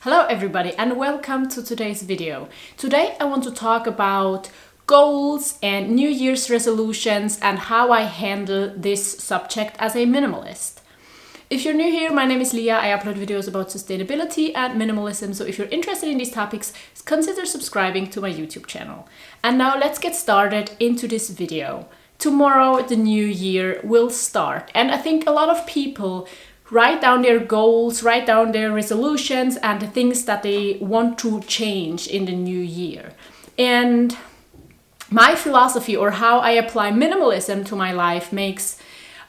Hello everybody and welcome to today's video. Today I want to talk about goals and New Year's resolutions and how I handle this subject as a minimalist. If you're new here, my name is Leah. I upload videos about sustainability and minimalism, so if you're interested in these topics, consider subscribing to my YouTube channel. And now let's get started into this video. Tomorrow the new year will start, and I think a lot of people write down their goals, write down their resolutions and the things that they want to change in the new year. And my philosophy, or how I apply minimalism to my life, makes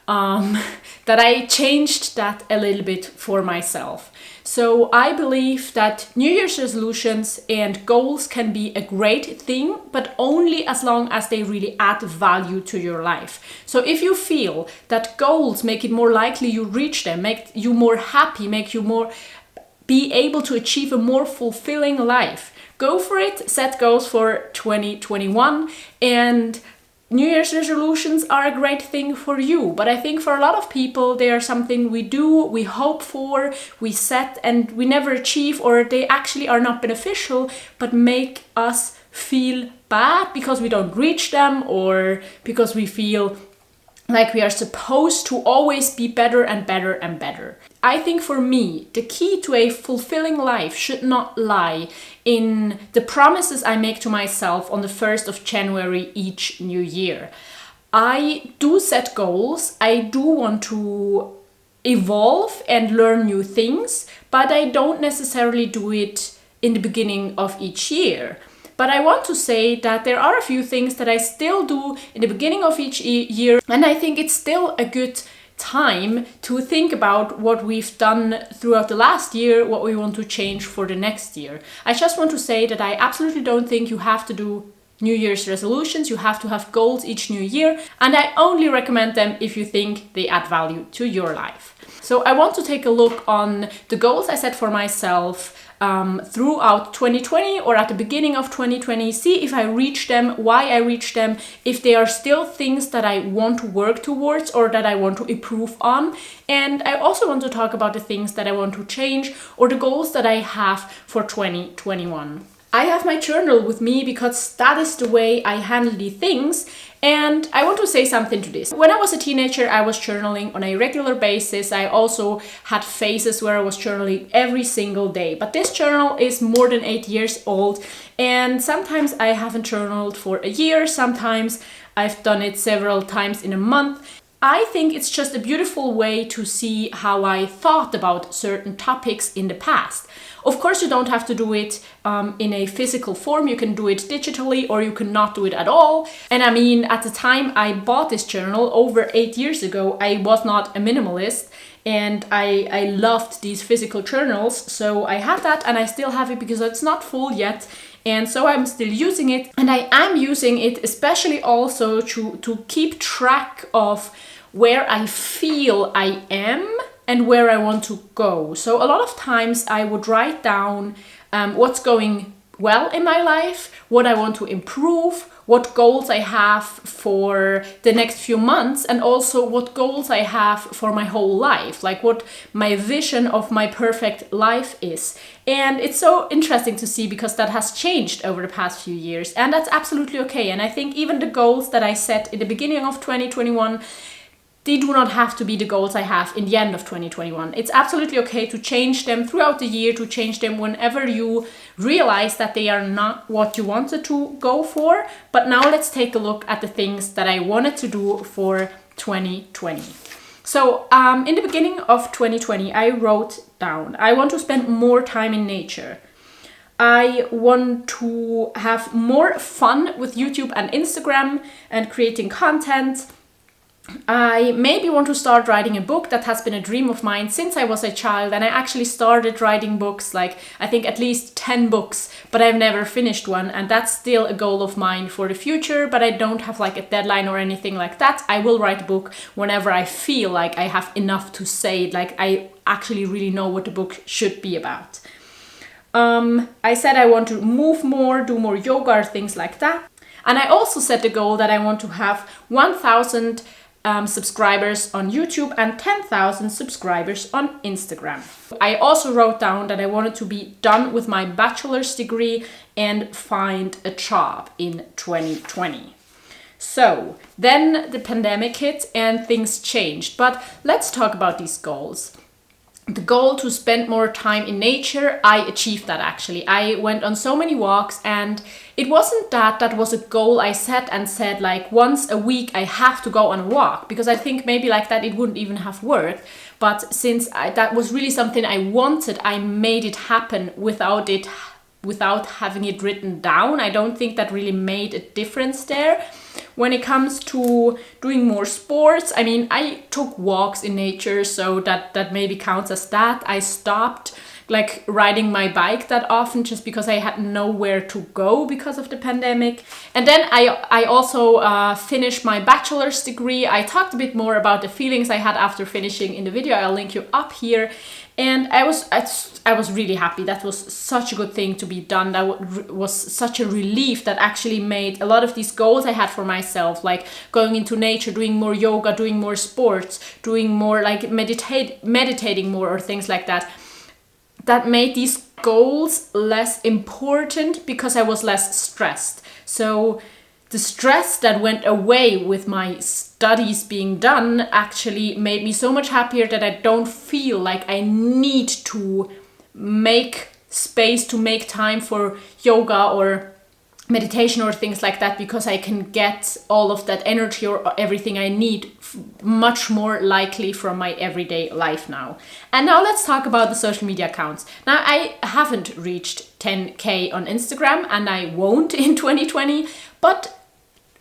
that I changed that a little bit for myself. So I believe that New Year's resolutions and goals can be a great thing, but only as long as they really add value to your life. So if you feel that goals make it more likely you reach them, make you more happy, make you more be able to achieve a more fulfilling life, go for it. Set goals for 2021, and New Year's resolutions are a great thing for you, but I think for a lot of people they are something we do, we hope for, we set and we never achieve, or they actually are not beneficial but make us feel bad because we don't reach them, or because we feel like we are supposed to always be better and better and better. I think for me, the key to a fulfilling life should not lie in the promises I make to myself on the 1st of January each new year. I do set goals, I do want to evolve and learn new things, but I don't necessarily do it in the beginning of each year. But I want to say that there are a few things that I still do in the beginning of each year, and I think it's still a good time to think about what we've done throughout the last year, what we want to change for the next year. I just want to say that I absolutely don't think you have to do New Year's resolutions, you have to have goals each new year, and I only recommend them if you think they add value to your life. So I want to take a look on the goals I set for myself throughout 2020 or at the beginning of 2020, see if I reach them, why I reach them, if they are still things that I want to work towards or that I want to improve on. And I also want to talk about the things that I want to change or the goals that I have for 2021. I have my journal with me because that is the way I handle these things. And I want to say something to this. When I was a teenager, I was journaling on a regular basis. I also had phases where I was journaling every single day. But this journal is more than 8 years old. And sometimes I haven't journaled for a year. Sometimes I've done it several times in a month. I think it's just a beautiful way to see how I thought about certain topics in the past. Of course, you don't have to do it in a physical form. You can do it digitally, or you can not do it at all. And I mean, at the time I bought this journal over 8 years ago, I was not a minimalist, and I loved these physical journals. So I had that, and I still have it because it's not full yet. And so I'm still using it, and I am using it especially also to keep track of where I feel I am and where I want to go. So a lot of times I would write down what's going well in my life, what I want to improve, what goals I have for the next few months, and also what goals I have for my whole life, like what my vision of my perfect life is. And it's so interesting to see because that has changed over the past few years, and that's absolutely okay. And I think even the goals that I set in the beginning of 2021, they do not have to be the goals I have in the end of 2021. It's absolutely okay to change them throughout the year, to change them whenever you realize that they are not what you wanted to go for. But now let's take a look at the things that I wanted to do for 2020. So in the beginning of 2020, I wrote down, I want to spend more time in nature. I want to have more fun with YouTube and Instagram and creating content. I maybe want to start writing a book. That has been a dream of mine since I was a child, and I actually started writing books, like I think at least 10 books, but I've never finished one, and that's still a goal of mine for the future, but I don't have like a deadline or anything like that. I will write a book whenever I feel like I have enough to say, like I actually really know what the book should be about. I said I want to move more, do more yoga or things like that. And I also set the goal that I want to have 1,000 subscribers on YouTube and 10,000 subscribers on Instagram. I also wrote down that I wanted to be done with my bachelor's degree and find a job in 2020. So then the pandemic hit and things changed, but let's talk about these goals. The goal to spend more time in nature, I achieved that actually. I went on so many walks, and it wasn't that was a goal I set and said like once a week I have to go on a walk, because I think maybe like that it wouldn't even have worked. But since that was really something I wanted, I made it happen without having it written down. I don't think that really made a difference there. When it comes to doing more sports, I mean, I took walks in nature, so that maybe counts as that. I stopped like riding my bike that often just because I had nowhere to go because of the pandemic. And then I also finished my bachelor's degree. I talked a bit more about the feelings I had after finishing in the video. I'll link you up here. And I was really happy. That was such a good thing to be done. That was such a relief that actually made a lot of these goals I had for myself, like going into nature, doing more yoga, doing more sports, doing more like meditating more or things like that. That made these goals less important because I was less stressed. So the stress that went away with my studies being done actually made me so much happier that I don't feel like I need to make space to make time for yoga or meditation or things like that, because I can get all of that energy or everything I need much more likely from my everyday life now. And now let's talk about the social media accounts. Now I haven't reached 10K on Instagram, and I won't in 2020, but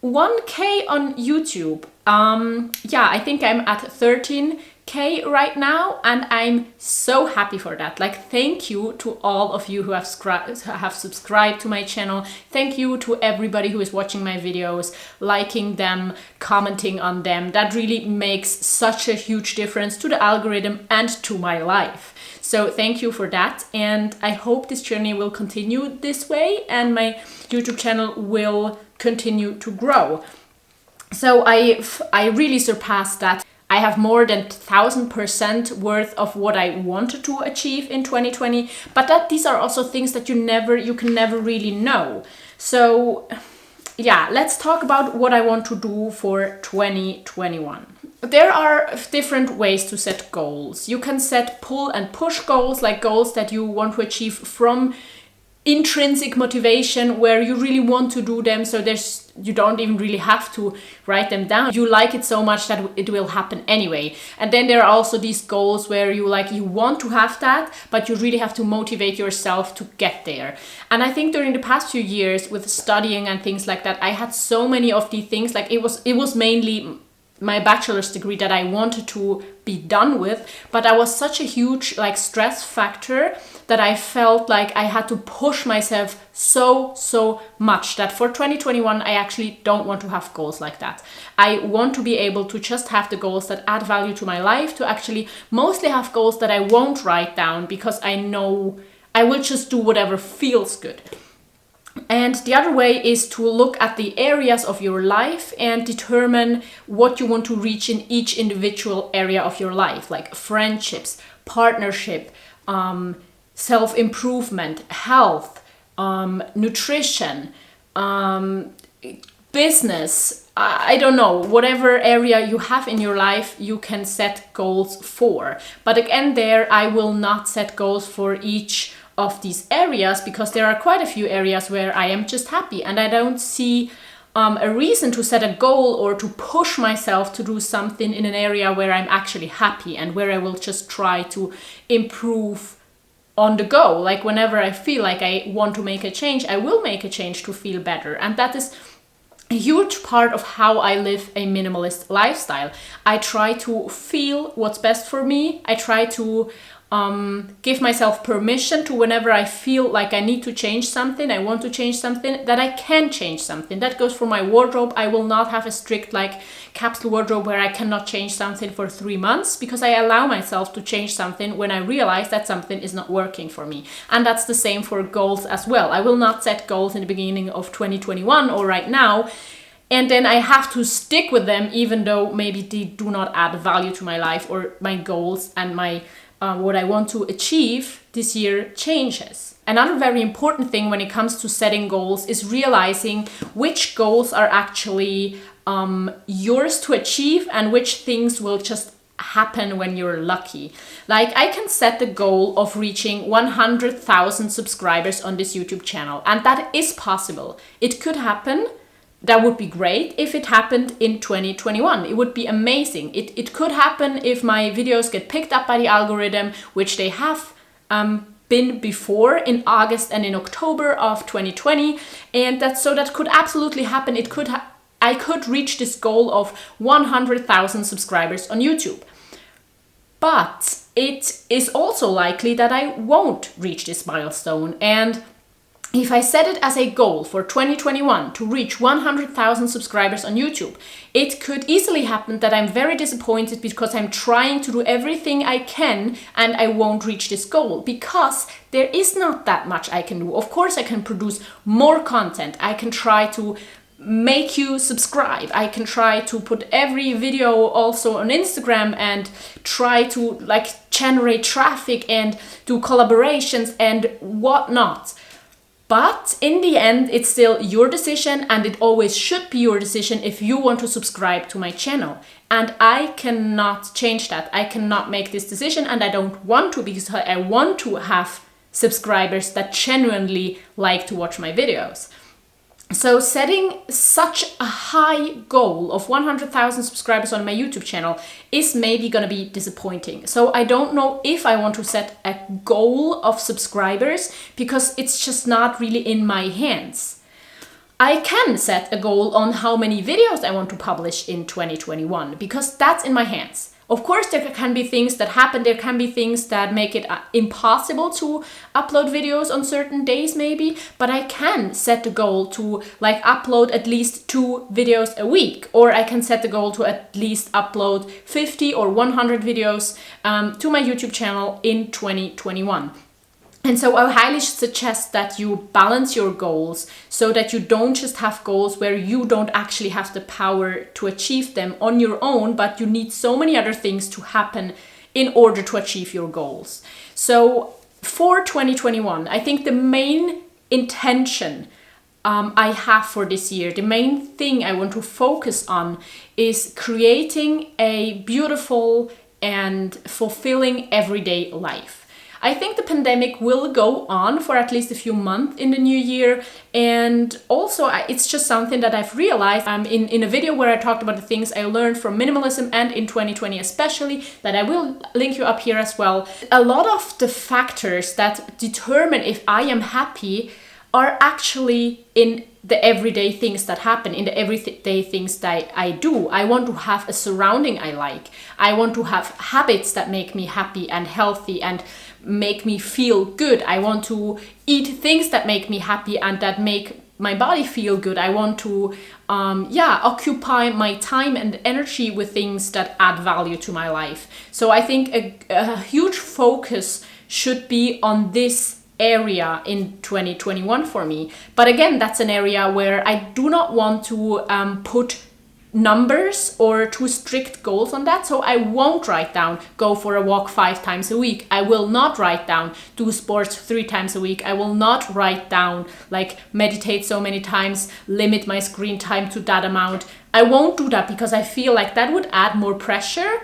1K on YouTube. I think I'm at 13K right now, and I'm so happy for that. Like, thank you to all of you who have subscribed to my channel. Thank you to everybody who is watching my videos, liking them, commenting on them. That really makes such a huge difference to the algorithm and to my life. So thank you for that, and I hope this journey will continue this way and my YouTube channel will continue to grow. So I really surpassed that. I have more than 1000% worth of what I wanted to achieve in 2020, but these are also things that you can never really know. So yeah, let's talk about what I want to do for 2021. There are different ways to set goals. You can set pull and push goals, like goals that you want to achieve from intrinsic motivation, where you really want to do them, so you don't even really have to write them down. You like it so much that it will happen anyway. And then there are also these goals where you want to have that, but you really have to motivate yourself to get there. And I think during the past few years with studying and things like that, I had so many of these things. Like it was mainly my bachelor's degree that I wanted to be done with, but that was such a huge stress factor that I felt like I had to push myself so much that for 2021 I actually don't want to have goals like that. I want to be able to just have the goals that add value to my life, to actually mostly have goals that I won't write down because I know I will just do whatever feels good. And the other way is to look at the areas of your life and determine what you want to reach in each individual area of your life, like friendships, partnership, self-improvement, health, nutrition, business. I don't know, whatever area you have in your life, you can set goals for. But again, there I will not set goals for each of these areas, because there are quite a few areas where I am just happy, and I don't see a reason to set a goal or to push myself to do something in an area where I'm actually happy and where I will just try to improve on the go. Like whenever I feel like I want to make a change, I will make a change to feel better. And that is a huge part of how I live a minimalist lifestyle. I try to feel what's best for me. I try to give myself permission to, whenever I feel like I need to change something, I want to change something, that I can change something. That goes for my wardrobe. I will not have a strict capsule wardrobe where I cannot change something for 3 months, because I allow myself to change something when I realize that something is not working for me. And that's the same for goals as well. I will not set goals in the beginning of 2021 or right now And then I have to stick with them even though maybe they do not add value to my life, or my goals and my what I want to achieve this year changes. Another very important thing when it comes to setting goals is realizing which goals are actually yours to achieve and which things will just happen when you're lucky. Like, I can set the goal of reaching 100,000 subscribers on this YouTube channel, and that is possible. It could happen. That would be great if it happened in 2021. It would be amazing. It could happen if my videos get picked up by the algorithm, which they have been before in August and in October of 2020. And that could absolutely happen. I could reach this goal of 100,000 subscribers on YouTube. But it is also likely that I won't reach this milestone. And if I set it as a goal for 2021 to reach 100,000 subscribers on YouTube, it could easily happen that I'm very disappointed because I'm trying to do everything I can and I won't reach this goal, because there is not that much I can do. Of course, I can produce more content. I can try to make you subscribe. I can try to put every video also on Instagram and try to like generate traffic and do collaborations and whatnot. But in the end, it's still your decision, and it always should be your decision if you want to subscribe to my channel. And I cannot change that. I cannot make this decision, and I don't want to, because I want to have subscribers that genuinely like to watch my videos. So setting such a high goal of 100,000 subscribers on my YouTube channel is maybe going to be disappointing. So I don't know if I want to set a goal of subscribers, because it's just not really in my hands. I can set a goal on how many videos I want to publish in 2021, because that's in my hands. Of course, there can be things that happen. There can be things that make it impossible to upload videos on certain days maybe, but I can set the goal to like upload at least 2 videos a week, or I can set the goal to at least upload 50 or 100 videos to my YouTube channel in 2021. And so I highly suggest that you balance your goals so that you don't just have goals where you don't actually have the power to achieve them on your own, but you need so many other things to happen in order to achieve your goals. So for 2021, I think the main intention I have for this year, the main thing I want to focus on is creating a beautiful and fulfilling everyday life. I think the pandemic will go on for at least a few months in the new year, and also it's just something that I've realized in a video where I talked about the things I learned from minimalism and in 2020 especially, that I will link you up here as well. A lot of the factors that determine if I am happy are actually in the everyday things that happen, in the everyday things that I do. I want to have a surrounding I like. I want to have habits that make me happy and healthy and make me feel good. I want to eat things that make me happy and that make my body feel good. I want to occupy my time and energy with things that add value to my life. So I think a huge focus should be on this area in 2021 for me. But again, that's an area where I do not want to put numbers or too strict goals on that. So I won't write down go for a walk 5 times a week. I will not write down do sports 3 times a week. I will not write down like meditate so many times, limit my screen time to that amount. I won't do that, because I feel like that would add more pressure.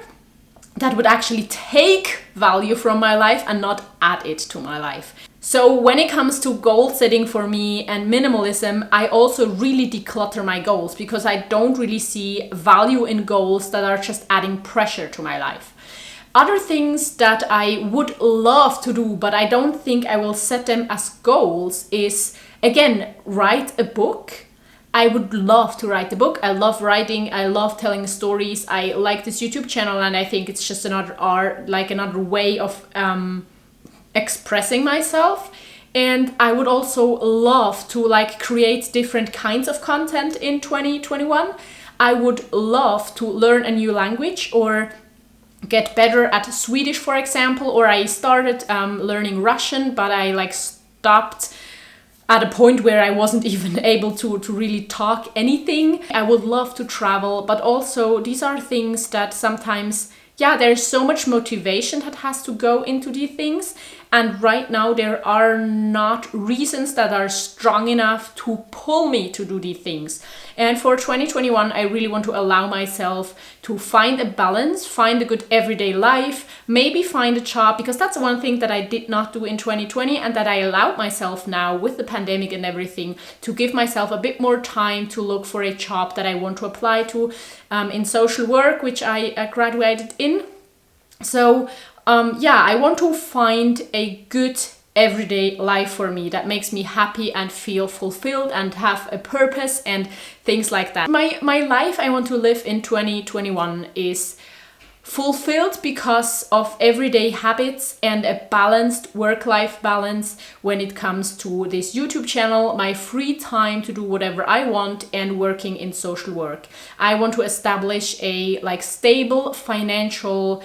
That would actually take value from my life and not add it to my life. So when it comes to goal setting for me and minimalism, I also really declutter my goals, because I don't really see value in goals that are just adding pressure to my life. Other things that I would love to do, but I don't think I will set them as goals, is again, write a book. I would love to write a book. I love writing. I love telling stories. I like this YouTube channel, and I think it's just another art, like another way of expressing myself. And I would also love to like create different kinds of content in 2021. I would love to learn a new language or get better at Swedish, for example, or I started learning Russian, but I like stopped at a point where I wasn't even able to really talk anything. I would love to travel, but also these are things that sometimes, yeah, there's so much motivation that has to go into these things. And right now there are not reasons that are strong enough to pull me to do these things. And for 2021, I really want to allow myself to find a balance, find a good everyday life, maybe find a job, because that's one thing that I did not do in 2020 and that I allowed myself now with the pandemic and everything to give myself a bit more time to look for a job that I want to apply to in social work, which I graduated in. So yeah, I want to find a good everyday life for me that makes me happy and feel fulfilled and have a purpose and things like that. My life I want to live in 2021 is fulfilled because of everyday habits and a balanced work-life balance when it comes to this YouTube channel, my free time to do whatever I want, and working in social work. I want to establish a stable financial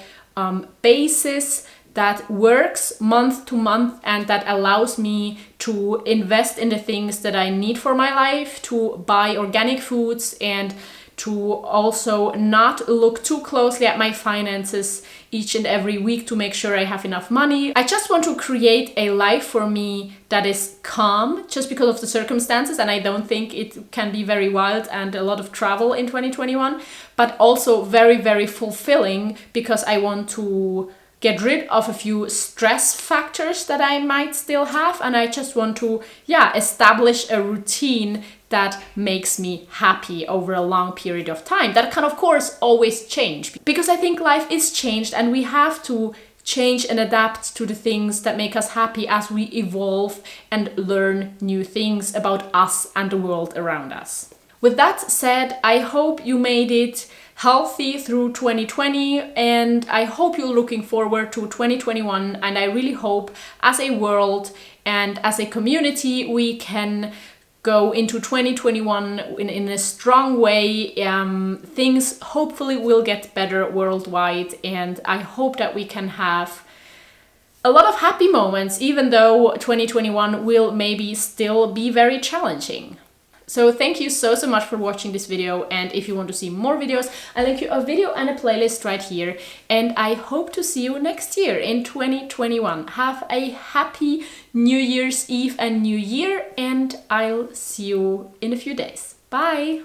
basis that works month to month and that allows me to invest in the things that I need for my life, to buy organic foods, and to also not look too closely at my finances each and every week to make sure I have enough money. I just want to create a life for me that is calm just because of the circumstances, and I don't think it can be very wild and a lot of travel in 2021, but also very, very fulfilling because I want to get rid of a few stress factors that I might still have, and I just want to, yeah, establish a routine that makes me happy over a long period of time. That can, of course, always change because I think life is changed and we have to change and adapt to the things that make us happy as we evolve and learn new things about us and the world around us. With that said, I hope you made it healthy through 2020, and I hope you're looking forward to 2021, and I really hope as a world and as a community we can go into 2021 in a strong way. Things hopefully will get better worldwide, and I hope that we can have a lot of happy moments, even though 2021 will maybe still be very challenging. So thank you so much for watching this video, and if you want to see more videos, I'll link you a video and a playlist right here, and I hope to see you next year in 2021. Have a happy New Year's Eve and New Year, and I'll see you in a few days. Bye!